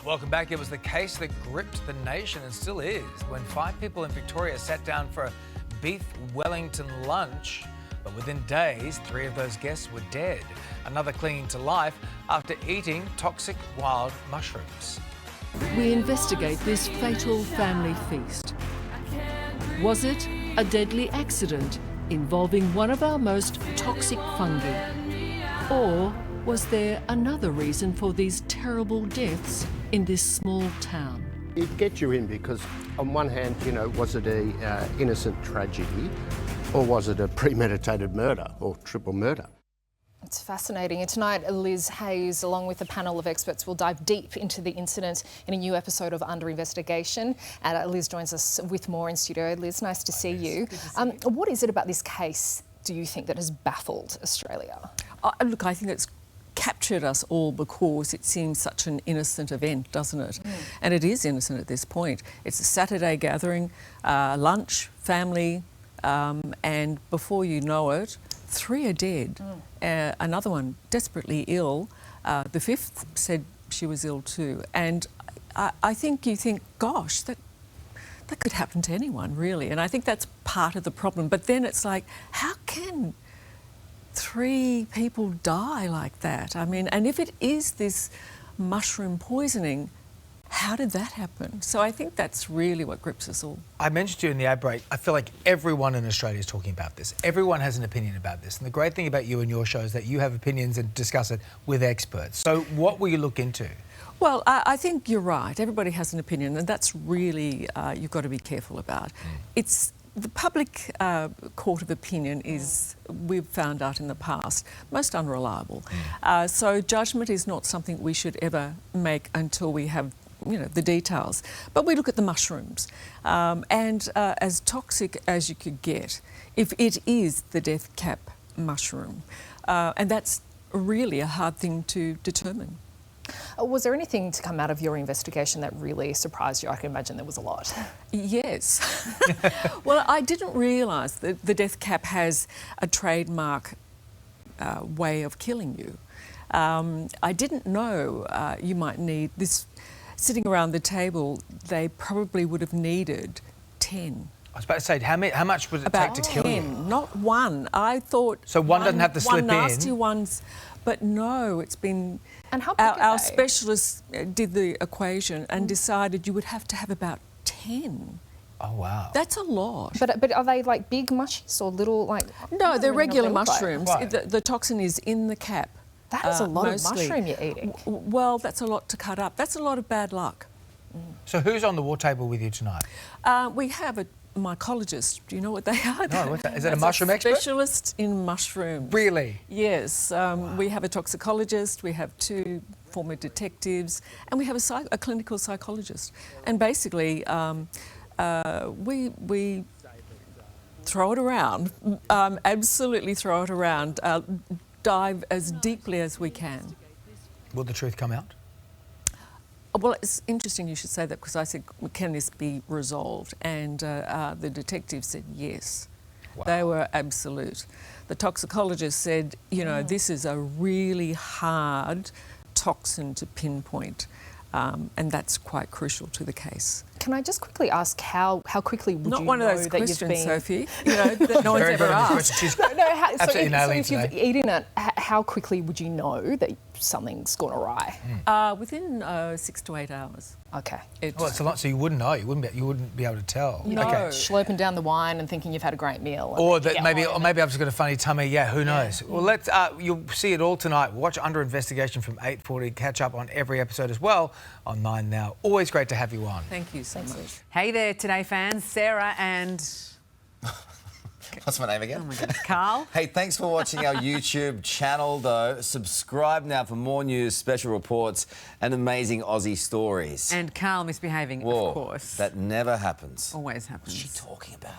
Welcome back. It was the case that gripped the nation and still is when 5 people in Victoria sat down for a beef Wellington lunch. But within days, 3 of those guests were dead. Another clinging to life after eating toxic wild mushrooms. We investigate this fatal family feast. Was it a deadly accident involving one of our most toxic fungi? Or was there another reason for these terrible deaths in this small town? It gets you in because, on one hand, was it a innocent tragedy or was it a premeditated murder or triple murder? It's fascinating. And tonight, Liz Hayes, along with a panel of experts, will dive deep into the incident in a new episode of Under Investigation. And Liz joins us with more in studio. Liz, nice to see you. What is it about this case, do you think, that has baffled Australia? Look, I think it's captured us all because it seems such an innocent event, doesn't it? And it is innocent at this point. It's a Saturday gathering, lunch, family, and before you know it, 3 are dead. Another one desperately ill. The 5th said she was ill too. And I think you think, gosh, that could happen to anyone, really. And I think that's part of the problem. But then it's like, how can 3 people die like that? I mean, and if it is this mushroom poisoning, how did that happen? So I think that's really what grips us all. I mentioned to you in the ad break, I feel like everyone in Australia is talking about this. Everyone has an opinion about this. And the great thing about you and your show is that you have opinions and discuss it with experts. So what will you look into? Well, I think you're right. Everybody has an opinion, and that's really, you've got to be careful about. It's the public court of opinion is, we've found out in the past, most unreliable. So judgment is not something we should ever make until we have the details. But we look at the mushrooms, and as toxic as you could get, if it is the death cap mushroom, and that's really a hard thing to determine. Was there anything to come out of your investigation that really surprised you? I can imagine there was a lot. Yes. Well, I didn't realise that the death cap has a trademark way of killing you. I didn't know you might need this. Sitting around the table, they probably would have needed 10. I was about to say, how much would it take to kill you? Not one. I thought... So one doesn't have to slip in? One nasty ones, but no, it's been... And how big are our they? specialists did the equation and decided you would have to have about 10. Oh, wow. That's a lot. But are they like big mushies or little like... No, they're really regular what they look like. mushrooms. Right. The toxin is in the cap. That is a lot mostly. of mushroom you're eating. Well, that's a lot to cut up. That's a lot of bad luck. So who's on the war table with you tonight? We have a mycologist. Do you know what they are? No, what's that? Is it a That's mushroom expert? Specialist in mushrooms. Really? Yes. We have a toxicologist, we have 2 former detectives, and we have a clinical psychologist. And basically, we throw it around, absolutely throw it around, dive as deeply as we can. Will the truth come out? Well, it's interesting you should say that because I said, can this be resolved? And the detective said yes. Wow. They were absolute. The toxicologist said, this is a really hard toxin to pinpoint, and that's quite crucial to the case. Can I just quickly ask how quickly would Not you one know of those that questions, you've been... Sophie, that no one's Very, ever very good asked. question. She's So absolutely if you've eaten it, how quickly would you know that something's gone awry? Within 6 to 8 hours. Okay. Well, it's a lot, so you wouldn't know. You wouldn't be able to tell. No. Okay. Slurping down the wine and thinking you've had a great meal. Or that maybe I've just got a funny tummy. Yeah, who knows? Well, you'll see it all tonight. Watch Under Investigation from 8:40. Catch up on every episode as well on 9 Now. Always great to have you on. Thank you so much. Hey there, Today fans. Sarah and... What's my name again? Oh my God, Carl. Hey, thanks for watching our YouTube channel, though. Subscribe now for more news, special reports and amazing Aussie stories. And Carl misbehaving, Whoa, of course. that never happens. Always happens. What's she talking about?